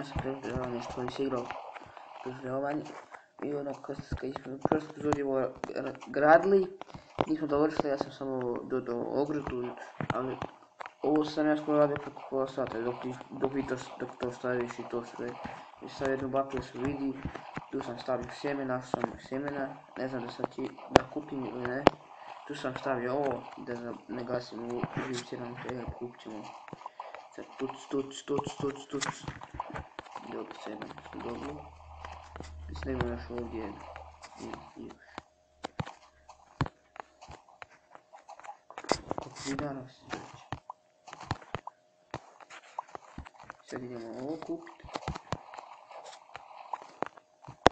danas sam preživljavao nešto, ali se igrao preživljavanje. I ono, kad smo u prošloj epizodi ovo gradili, nismo dovršili, ja sam samo dodao ogradu, ali ovo sam ja skoro radio preko pola sata, dok to staviš i to sve. I sad jednu baku da se vidi, tu sam stavio sjeme, našao sam sjemena, ne znam da sad da kupim ili ne. Tu sam stavio ovo, da ne gasim u živciram, kupit ćemo. Sad tuc. Dobro, sjeme smo dobili. Mislim da imamo još ovdje koliko mi danas već. Sad idemo ovo kupit.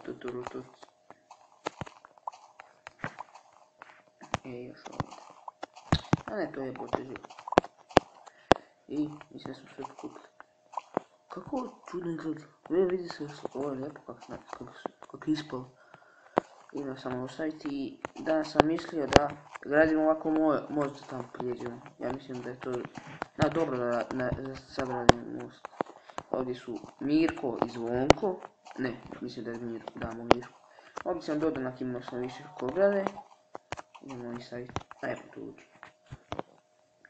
Tuc. Još ovdje. A ne, to je potežio. I mislim da smo sve pokupili. Kako čudno izgleda. Vidi se, ovo je lijepo kako ispalo. Idemo samo ostaviti i danas sam mislio da gradimo ovako most tamo prijeđemo. Ja mislim da je to dobro da sad radimo most. Ovdje su Mirko i Zvonko. Ne, mislim da je Mirko, damo Mirko. Ovdje sam dodao nakimao sam više ograde. Idemo i staviti, ajmo tu uđi.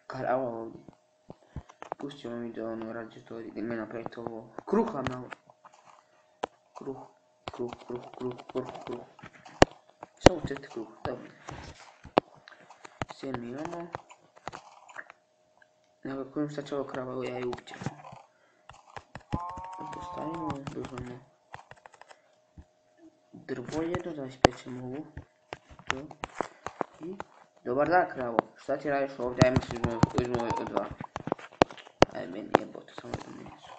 Karava ovdje. Pustimo mi da ono rađe to gdje me napraviti ovo. Kruh vam na ovo. Kruh. Samo 4 kruh, dobro. Sjeme imamo. Nego kojim šta će ovo krava, ja i upćem. Postavimo, uzmemo drvo jedno, da ispečemo ovu. To. I dobar dan kravo, šta ti radiš ovdje, ajmo se uzmemo od dva. Aj meni jebote, samo jedno meso.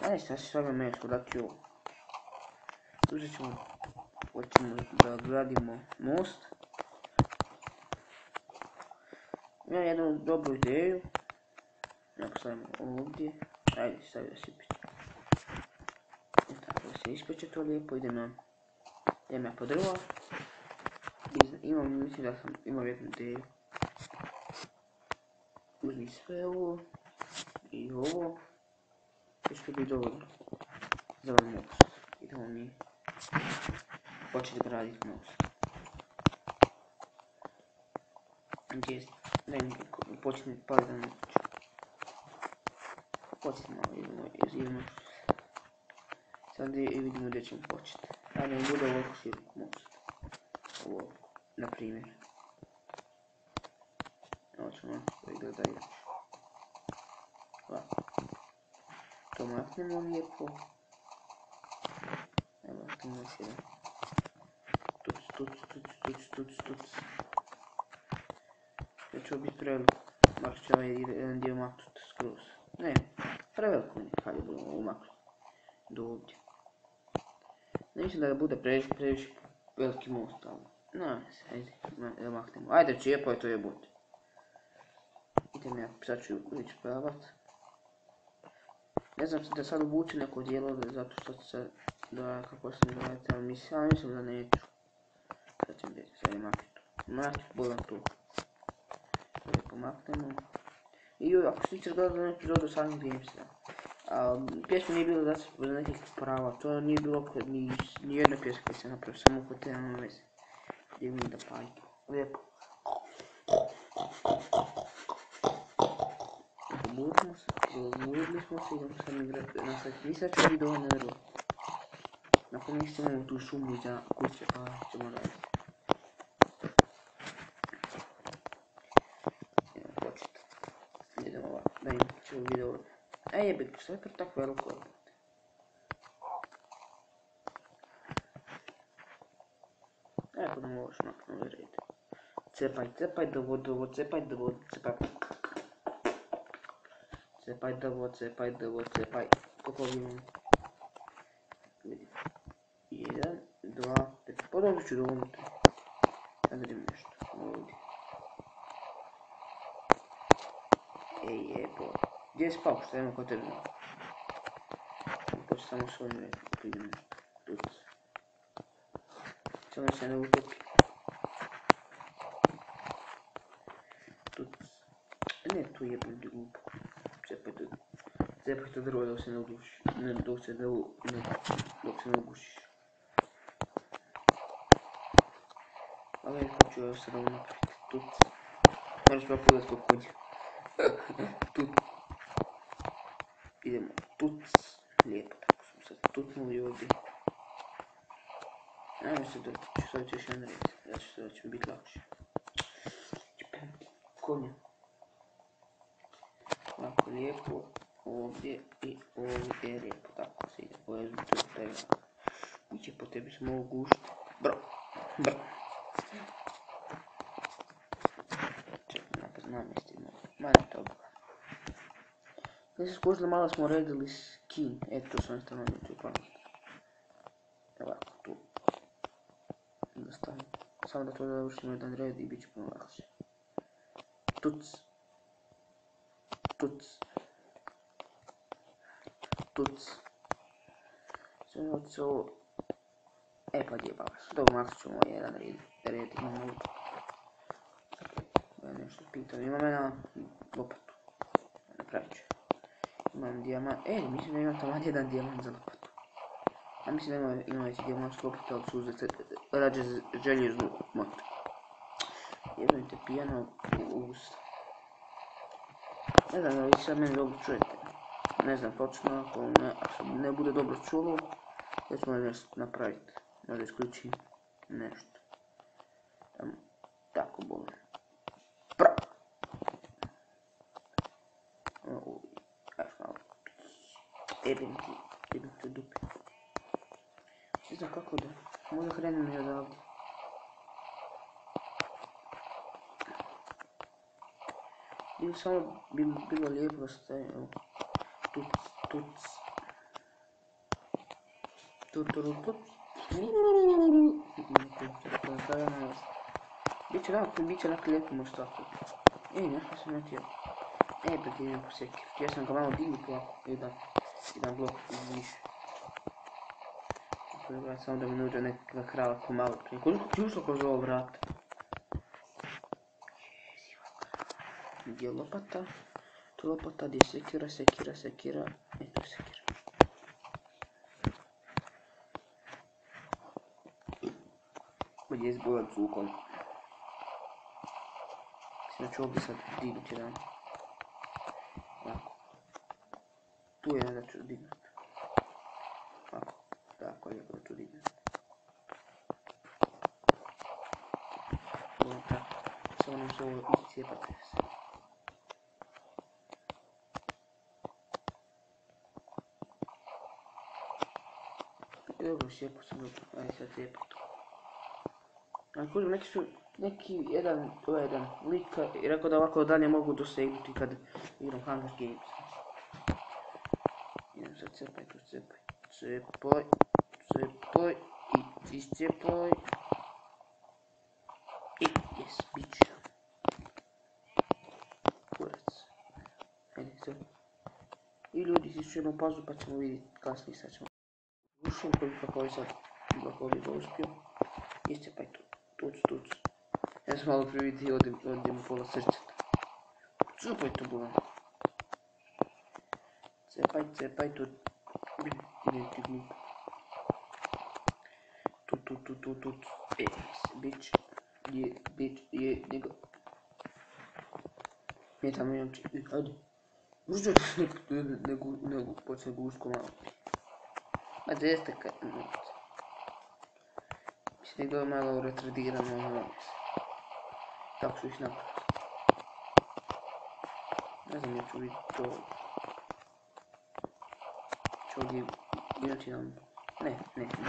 Ajde šta si svega meso, dati ovo. Uzet ćemo, hoćemo da gradimo most. Imam jednu dobru ideju. Ako stavimo ovdje, ajde stavi da se ispeče. Tako da se ispeče to lijepo, idem ja po drva. Mislim da sam imao jednu ideju. Uzmi sve ovo i ovo. To će biti dovoljno za ovaj most. Idemo mi početi graditi most. Gdje početi pali da noć. Početi malo idemo. Sad vidimo gdje ćemo početi. Ajde mi bude ovako širok most. Ovo, na primjer. Ovo ćemo izgleda još. Ovako. To maknemo lijepo. Evo, maknemo još jedan. Tuc. Da će ovo biti preveliko. Maknut će ovaj jedan dio maknut skroz. Ne, preveliko mi kad je budemo ovo maknut. Do ovdje. Ne mislim da bude previše veliki most, ali... No, ajde, da maknemo. Ajde, čijepo je to jebote. Idem ja, sad ću ići pravat. Ne znam da sad obučem neko dijelo, zato što se da kako se ne gledate, ali mislim da neću. Sad ćem biti, sad je maknut, bolam tu. Lijepo maknemo. I ako se ćeš gledati na epizodu samih Gamesa. Pjesma nije bilo da se za nekih prava, to nije bilo kod ni jedna pjesma koja se napravio, samo kod te nema veze. Gdje mi da pajke. Lijepo. Pobudili smo se, idemo sad nastaviti. Mislim da će biti dovoljno vrlo. Nakon njih ćemo u tu šumu iza kuće, pa ćemo raditi. Idemo početi. Idemo ovako, da im ćemo video. Jebik, što je to tako veliko? Evo nam ovo još maknuli red. Cepaj drvo, cepaj. Cepaj drvo. Koliko imamo? Vidim. 1, 2, 5. Podobno ću dovoljno. Da vidim nešto. Ovdje. Jebo. Gdje je spao? Što imamo kod tebe? Počet samo s ovim redom. Vidim nešto. Samo se ne utopi. Ne, tu jebim glupo. Cepajte drvo dok se ne udušiš. Dok se ne ugušiš. Ali kako ću još sad ovo napraviti? Tuc. Moraš pa pogledati kod konja. Tuc. Idemo. Tuc. Lijepo tako smo sad tucnuli ovdje. Ajmo se da ću sad još jedan red. Znači sada će mi biti lakše. Konja. Ovako lijepo. Ovdje i ovdje lijepo. Tako se ide. Ovo je zbog toga. Iće po tebi se mogu gušiti. Bro. Bro. Čekaj, namjestimo. Manje toga. Kada se skužili, malo smo redili skin. Eto, sam stavno neću pamet. Ovako, tu. Da stavim. Samo da to završimo jedan red i bit će puno lakše. Tuc. Tuc. Tuc. Sve od se ovo... E pa djebavaš. Dobro, maknut ćemo jedan red. Imamo ovo. Ja nešto pitam. Imam jedna lopatu. Napravit ću. Imam dijamant. Mislim da imam tamo jedan dijamant za lopatu. A mislim da imam već dijamantsku lopatu, ali su uzeti rađe željeznu motu. Jebim te pijano u usta. Ne znam da li sad meni dobro čujete. Ne znam točno, ako ne bude dobro čulo, ja ću moram nešto napraviti. Možda isključim nešto. Tako bolo. Pra! Ajš malo. Jebim te dupe. Ne znam kako da. Možda krenem i odavdje. Ili samo bilo lijepo da stavim. Tuc. Biće onako lijepo možda tako. Nešto sam natio. Pa idem po sekir. Ja sam ga malo dignuti ovako. Jedan blok više. Samo da mi nuđe neka krava ko malo prije. Koliko ti ušlo kroz ovo vrata? Gdje je lopata? Tu lopata, gdje je sekira. Eto sekira. Gdje je zbojan cukom. Mislim da ću ovdje sad dignuti jedan. Ovako. Tu je da ću dignuti. Ovako. Tako lijepo da ću dignuti. Ovo tako. Samo nam se ovo iscijepati se. Dobro, sjepo sam dobro. Ajde sad cijepo to. Ali kužim, jedan lik i rekao da ovako dalje mogu dosegnuti kad igram Hunger Games. Idem sad cepaj tu, cepaj i iscijepaj. I jes, bit će. Kurac. Ajde, sve. I ljudi, si ću jednu pauzu pa ćemo vidjeti kasnije, sad ćemo. Ušim koliko je sad blokovi ga uspio. Iscijepaj tu. Tuc. Ja sam malo prividio ovdje mu pola srca. Cepaj tu bulan. Cepaj tu. Idem ti glup. Tu. Bić. Je, njega. Nije tamo imam ajde. Možda nego počne guško malo. Ma gdje ste kad... Mislim da je malo retardirano ono. Tako su ih napraviti. Ne znam, ja ću vidjeti to. Ću ovdje vidjeti nam... Ne. Mislim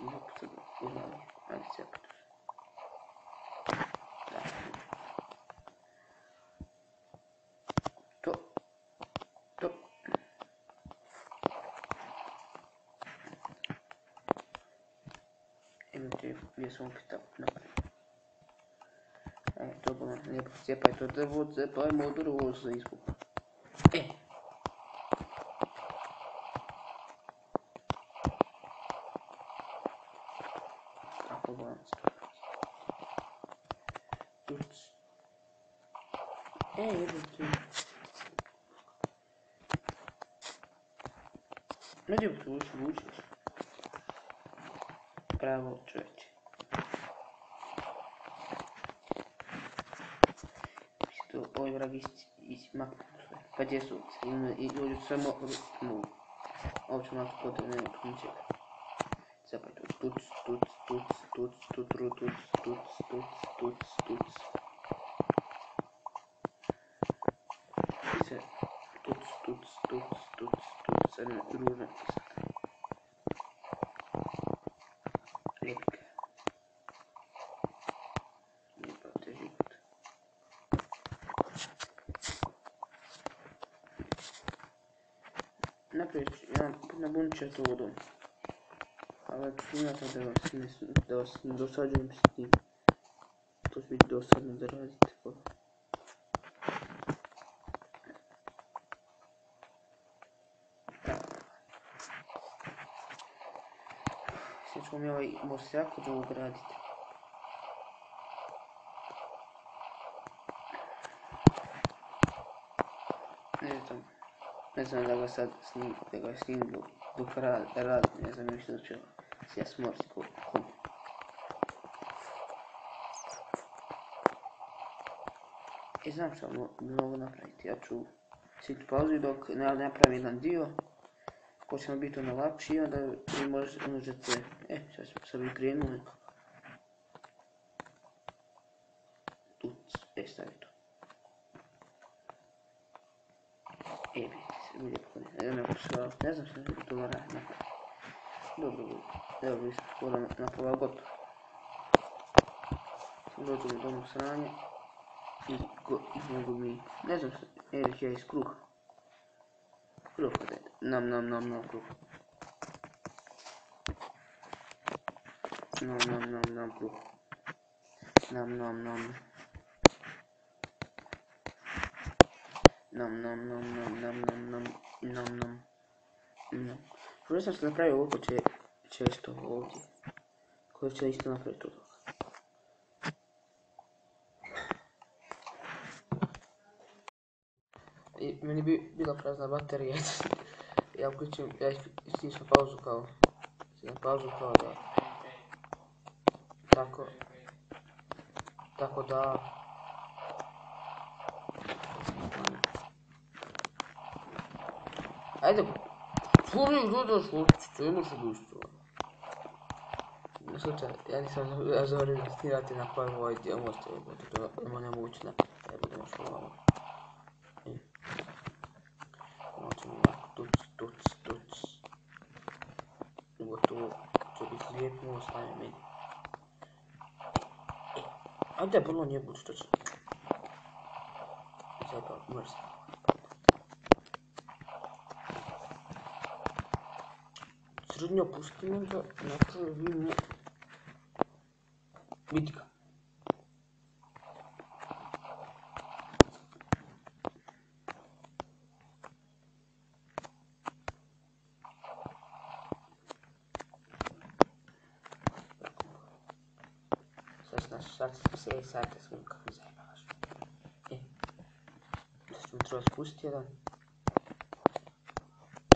da sad pogledam. Ajde cepati. To. Gdje sam opet tako napravio. To bilo lijepo, cijepaj to drvo, cijepajmo drvo za izgubu. Tako balans to. Tuc. Jebate. Gdje vučeš? Bravo, čovječe. Ovaj vrag maknu sve. Pa gdje su i dođu samo ovo ću malo potrebno, nema tu ničega. Zapaj tu tuc. I se tuc, sad ne ružno pisati. Lijepika. Lijepa te život. Naprijed nabunit ću to vodom. Ali snimate da vas ne dosađujem s tim. To će biti dosadno da radite. Sad ćemo mi ovaj most jako dugo graditi. Ne znam da ga sad snimim dok radim, ne znam još da ću se ja smoriti ko. I znam što mogu napraviti, ja ću sjetiti pauzu dok ne napravim jedan dio ko će nam biti ono lakši i onda vi možete, sad bi krenuli. Tu, stavi to. Vidite se, bude pune, ne znam što je to radi. Dobro, evo mi smo skoro naprava gotovo. Dođemo do onog sranja i mogu mi, ne znam što, ja iz kruha. Kruha da je, nam kruha. Nam kruha. Nam. Prvo sam se napravio ovako često ovdje. Koji će isto napraviti od toga. I meni bi bila prazna baterija. Ja uključim, ja istisnu pauzu kao da. Tako da. Ajde, furi gledaš što imaš ubistvo. Na slučaj, ja nisam zaboravio snimati na prvo ovaj dio mosta, to je nemoguće napraviti, ja budem još ovo. Moćemo ovako, tuc. Gotovo, će biti lijep most, ajme meni. Ajde, bilo nije budi što će. Sad pa mrzim. Srednjo pustimo da napravimo bitka. Sad smo kako zajebavaš. Da ćemo treba spustiti jedan.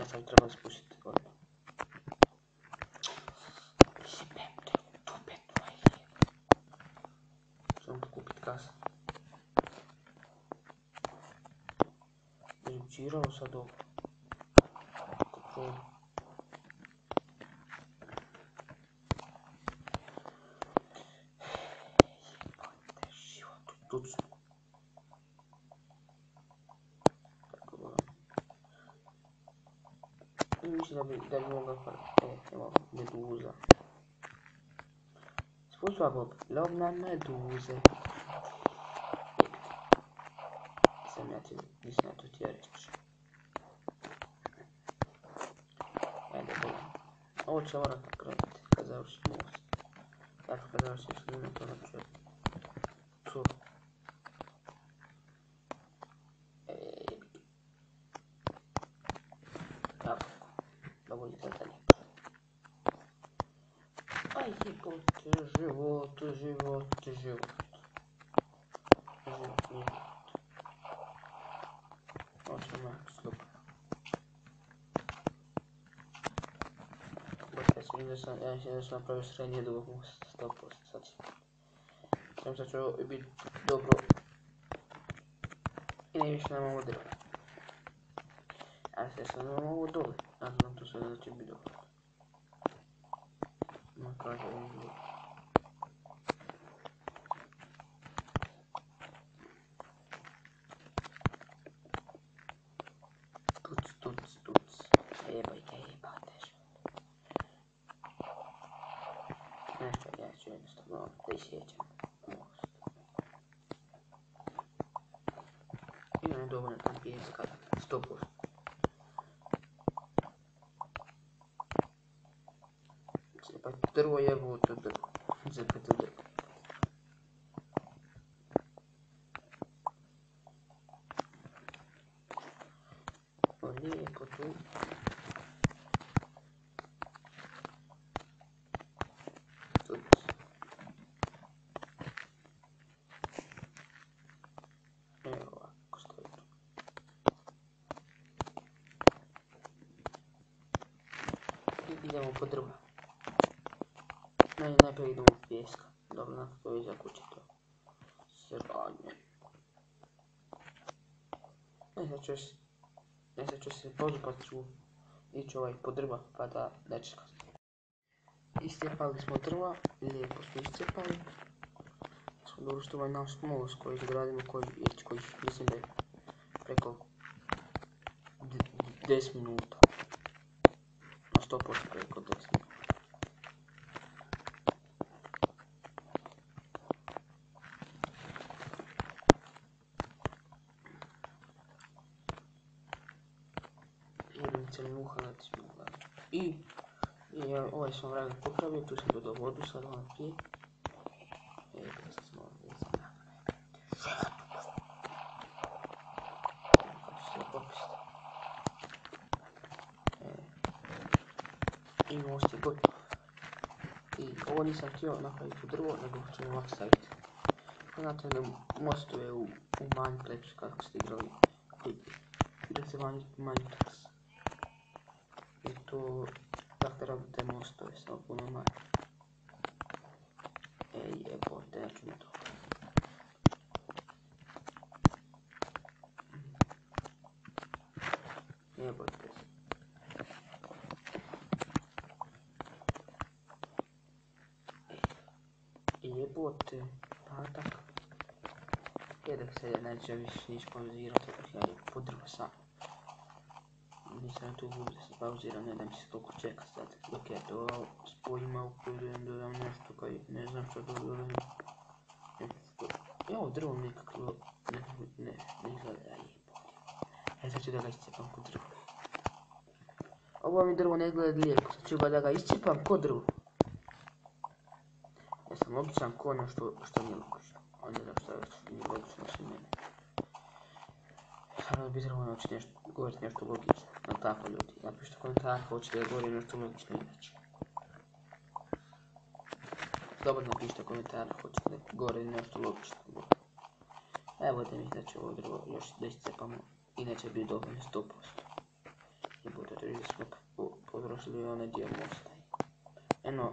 Ja sam trebao spustiti odmah. Ćemo pokupiti kasa. Izbučiralo sad ovo. Kako prođe. Tucno. Tako da. I mislim da bi mogla evo meduza. Spustva Bob, lovna meduze. Nisam ja to htio reći. Ajde, bolam. Ovo će morat napraviti kad završim most. Dakle, kad završim snimati, to napraviti. Tu. Tako. Da budete dalje. Aj jebote, život. Život nije život. Ovo ćemo jako slupno. Ja mislim da sam napravio srednje dugog mosta, 100%, sad ću. Sad će ovo biti dobro. I ne više nemamo drva. A sad imamo ovo dole, a znam to sve da će biti dobro. Ma kaže ovo dole. Tuc. Jebajte. Nešto ja ću jednostavno presjećam most. I on je dovoljno tam pijeska, 100%. Cepati drvo, jebote drvo. Cepati drvo. O, lijepo tu. Evo ovako stoji tu. I idemo po drva. Najprije idemo u pijeska. Dobro, nakon to je za kuće to. Sranje. Sad ću se pozupat ću ići po drva pa da ne čekam. Iscijepali smo drva, lijepo smo iscijepali. Dobro što ovaj naš most koji izgradimo, koji mislim da je preko 10 minuta. Na 100% preko 10 minuta. Jedinice muhanac i ovaj sam vrag popravio, tu sam dodao vodu, sad vam pije. Sad smo ovdje i most je gotov. I ovo nisam htio napraviti u drvo, nego ću ovako staviti. Znate da mostove u Minecraftu kako ste igrali, da se Minecraft. I to tako radite mostove, samo puno manje. Jebote, neću mi to. Jebote. Jebote, pa tako. Dok se neće više niš pauzirati, dok ja podrva sam. Nisam tu budu da se pauziram, ne da mi se toliko čeka sad. Dok ja to spojim uploadujem, dodam nešto koji ne znam što dodam. Ja ovo drvo nekako ne izgleda jebote. Sad ću da ga iscepam ko drvo. Ovo mi drvo ne izgleda lijepo, sad ću ga da ga iscepam ko drvo. Ja sam logičan ko ono što nije logično. A ne znam što nije logično osim mene. Sad bi trebalo govoriti nešto logično. No tako ljudi, napišite komentar ako hoćete da govorim nešto logično inače. Dobro napišite komentar ako hoćete da govorim nešto logično. Evo da mi da će ovo drvo još da iscepamo. Inače bi dovoljno 100%. Jebote, da smo potrošili onaj dio mosta. Eno,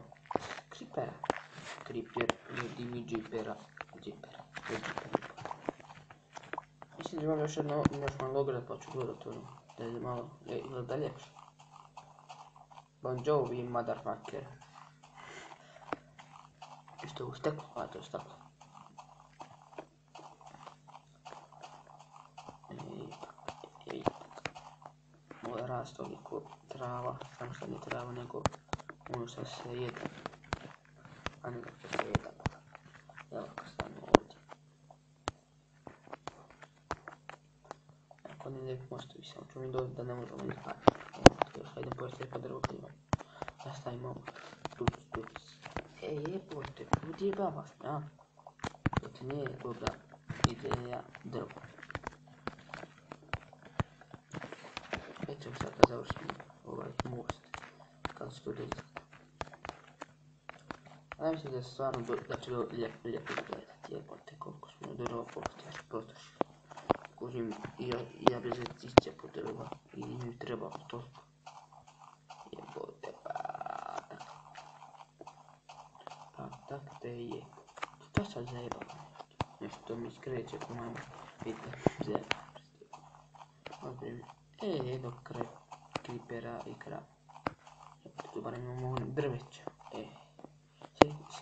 Creeper, ljudi mi džipera. Mislim da imam još malo ograd pa ću gledat ono, da je malo, izgleda ljepše. Bon Jovi, motherfucker. Što je u steklu? A, to je steklo. Ovo je rast ovdje ko trava, samo što nije trava nego ono što se jede. A nego što se jede. Evo kako stavimo ovdje. Ako ne lijep mostovi, samo ću mi dodati da ne možemo izgledati. Evo to još, hajde postoje pa drvo klima. Da stavimo ovo. Tuc. Jebote, ljudi jebava sam, ja? Dok nije dobra ideja drvo. Nećemo sad da završimo ovaj most. Kako se to da izgleda. Ja mislim da stvarno da će lijepo izgledati, jebote koliko smo drva potrošili. Kužim, ja bez iscepu drva i mi treba toliko. Jebote, pa tako. Tak te je. Šta sad zajebalo? Nešto mi skreće po mama. Vidite, zajebalo. Jednog kripera i krava. Tu barem imamo ono drveća.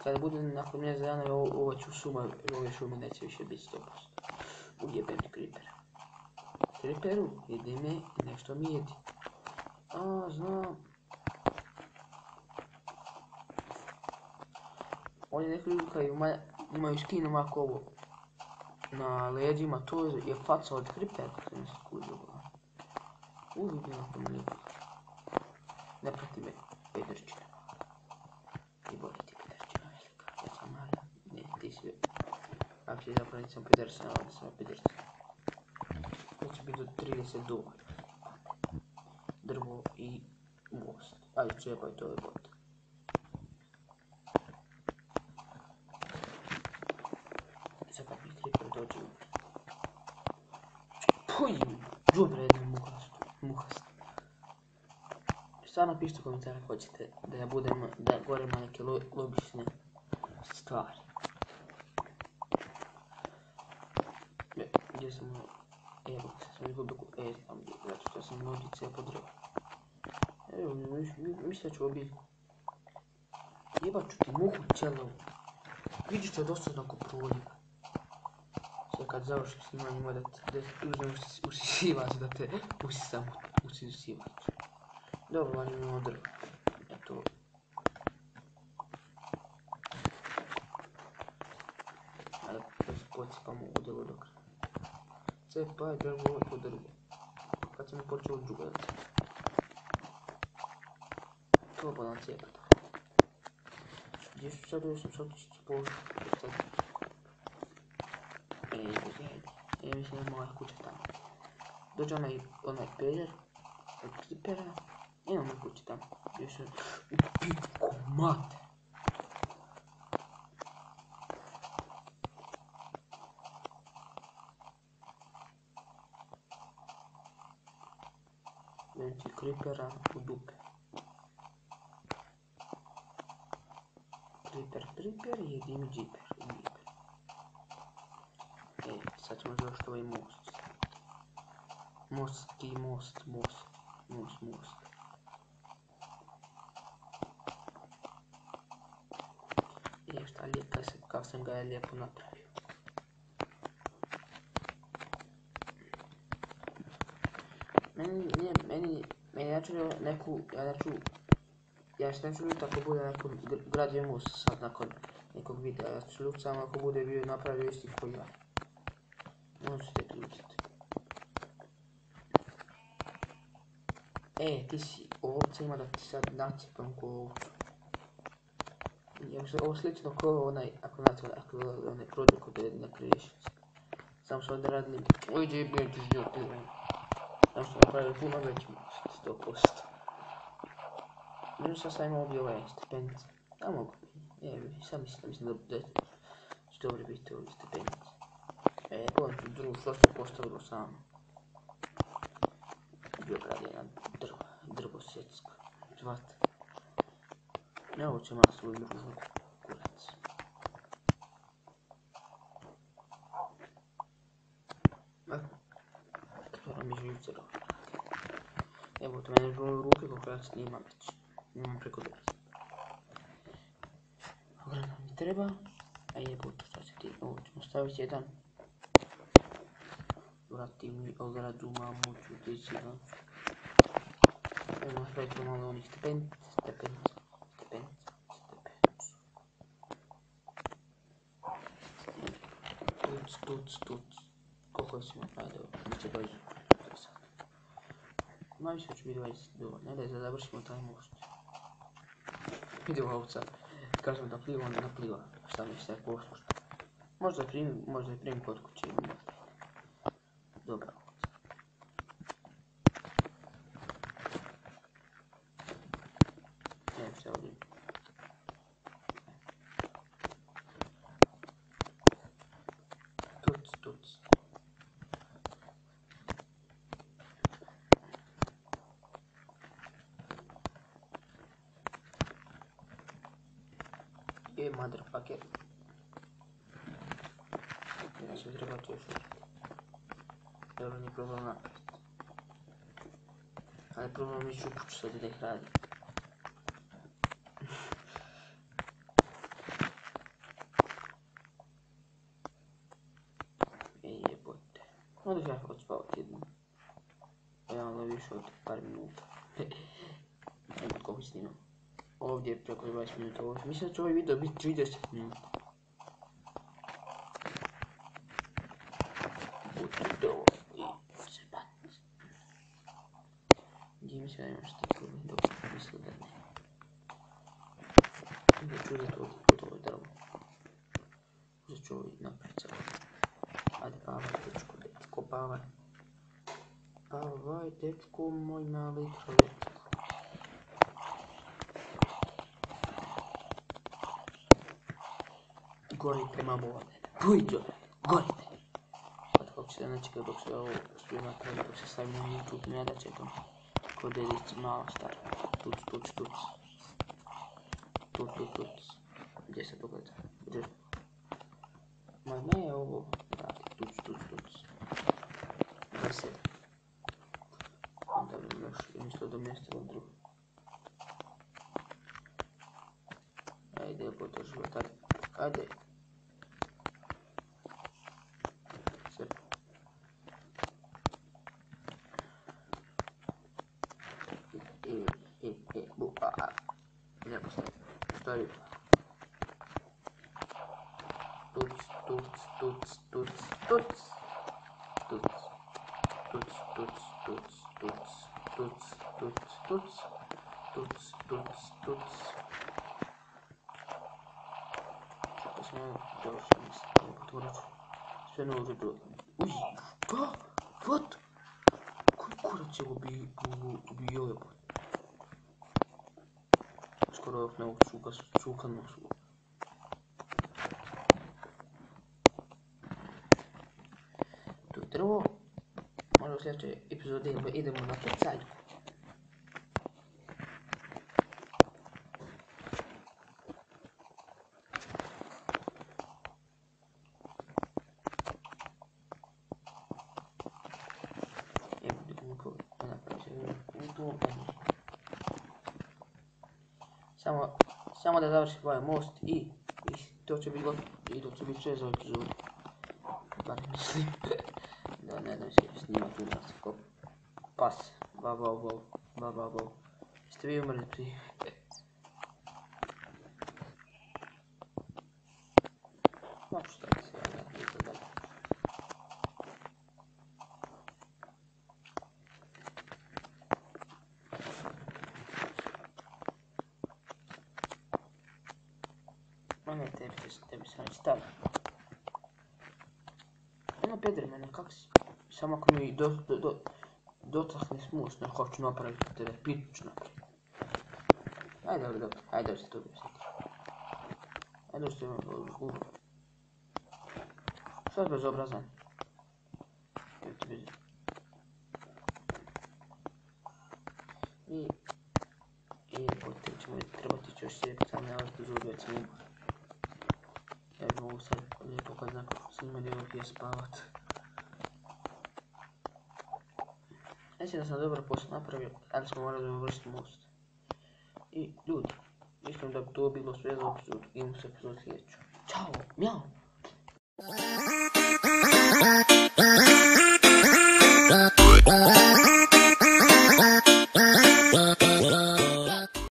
Kada bude nakon mjesec dana ova ću šuma, ove šume neće više biti 100%. Ujebem kripera. Kriperu, jedi me i nešto mi jedi. Znam. Oni neki ljudi koji imaju skin ovako ovo na leđima, to je faca od kripera, kako mi se skužio. Vidim ako mi lijepo. Ne prati me, pederčina. I bolje ti pederčina velika, ja sam mala. Ne, ti si... Ako si zapravo nisam pederčina, ali sam pederčina. To će biti do 30 dolara. Drvo i most. Ali čepaj, to je bot. Sad kad mi kriper dođe u... Puj! Džubre jedna muhast. Šta napišite u komentara ako hoćete da ja budem, da govorim na neke logične stvari. Gdje sam... Evo, sad sam izgubio znam gdje, zato što sam nogice po drvo. Evo, mislim da ću obiti. Jebat ću ti muhu ćelovu. Vidiš to dosta onako proljiva. Sve kad završim snimanje ima da uzmem usisivač da te usisam usisivač. Dobro, vani imamo drvo. Eto. Ajde, da se pocipamo u drvo do kraja. Cepaj drvo po drvo. Kad sam počeo drugo da cepam. To pa nam cepa tako. Gdje su sad još sam sotičići pošto. Mislim da je moja kuća tamo. Dođe onaj peljer od kripera. Imamo kuće tamo. Gdje su... Pitko mate! Znači kripera u dupe. Kriper, jedi mi džiper. Sad ćemo završiti ovaj most. Most. Šta lijepo, kao sam ga je lijepo napravio. Ja što neću ljuti ako bude neko gradio most sad nakon nekog videa. Ja ću ljuti samo ako bude bio napravio isti koji ja. Možete ključiti. Ti si ovca, ima da ti sad nacijepam ko ovcu. Ovo slično ko onaj, ako onaj prodaj kod jedne kriješice. Samo što ovdje radili... Oj, gdje je bio ti ždio plivan. Samo što napravili puno veći most, 100%. Među sad imao ovdje ovaj stepenice. A mogu bi, sad mislim da će dobro biti ovi stepenice. Pogledam tu drugu što sam postavilo samo. Bio grad jedan drvo sjecka. Žvata. Ne, ovo će malo svoju drugu kurac. Stvarno mi živce dobro. Evo to mene žele u ruke koliko ja snimam već. Imam preko 20. Ogromno mi treba. A jebote šta će ti, ovo ćemo staviti jedan. Vrati mi ogradu mamu ću tići van. Evo napraviti malo onih stepenica. Tuc. Koliko si napravio, bit će dođe. Najviše ću biti 20 dovoljno, ne da završimo taj most. Vidio ovca, kažem da pliva, onda napliva. Šta mi se poslušta. Možda je primim kod kuće. Dobra ovca. Evo se ovdje. Tuc. motherfucker. Ja sam trebao to još uraditi. Dobro, nije problem napraviti. Ali problem ići u kuću sad da ih radi. Jebote. Onda ja odspavati jednu. Ja onda više od par minuta. Evo koliko snimam. Ovdje je preko 20 minuta. Mislim da će ovaj video biti 30 minuta. Utrdo i se patni. Gdje mislim da imam stikove, dok sam mislio da ne. Da ću uzeti od ovo drvo. Uzet ću ovo i napraviti sad. Ajde, pavaj, dečko, dečko, pavaj. Pavaj, dečko, moj mali čovječko. Gorite, mamo, ovdje. Pujđo, gorite. Sad kako će se nečekaj dok se ovo uspije napraviti, dok se stavim na YouTube, ne da čekam. Ko dedica mala stara. Tuc, tuc, tuc. Tuc, tuc, tuc. Gdje se to gleda? Gdje? Ma ne ovo. Vrati, tuc, tuc, tuc. 27. Onda bi još umjesto do mjesta od drugo. Ajde, to život, ajde. Ajde. Sve. Lijepo stavi. Tuc, tuc, tuc, tuc, tuc. Tuc. Tuc, tuc, tuc, tuc, tuc, tuc, tuc. Tuc, tuc, tuc. Sada smo dovršeni s ovom potvoraču. Sve ne može bilo. Uj, ka? What? Koji kurac je ubio je pot? Skoro ovog nekog čuka nosu. Tu je drvo. Možda u sljedećoj epizodi idemo na pecaljku. Samo da završim ovaj most i to će biti gotovo. I to će biti sve za epizodu. Bar mislim. Da ne dam se snimati u nas ko pas. Ba. Jeste vi umrli prije? Ma šta da se ja ne pita dalje. Ma ne, tebi sam već stavio. Ono pedri mene, kak si? Samo ako mi dotakne smus, ne hoću napraviti tebe, piću napraviti. Ajde, ajde da se to objasniti. Ajde da se to zgubi. Sad bezobrazan. Evo ti vidim. I potem ćemo trebati još sjeti, sam ne vas epizodu, već sam umor. Ja bi mogu sad lijepo kad nakon snimanje ovog je spavat. Mislim da sam dobro posao napravio, ali smo morali uvrstiti most. I ljudi, mislim da bi to bilo sve za epizodu, idemo se epizod sljedeću. Ćao, mjau!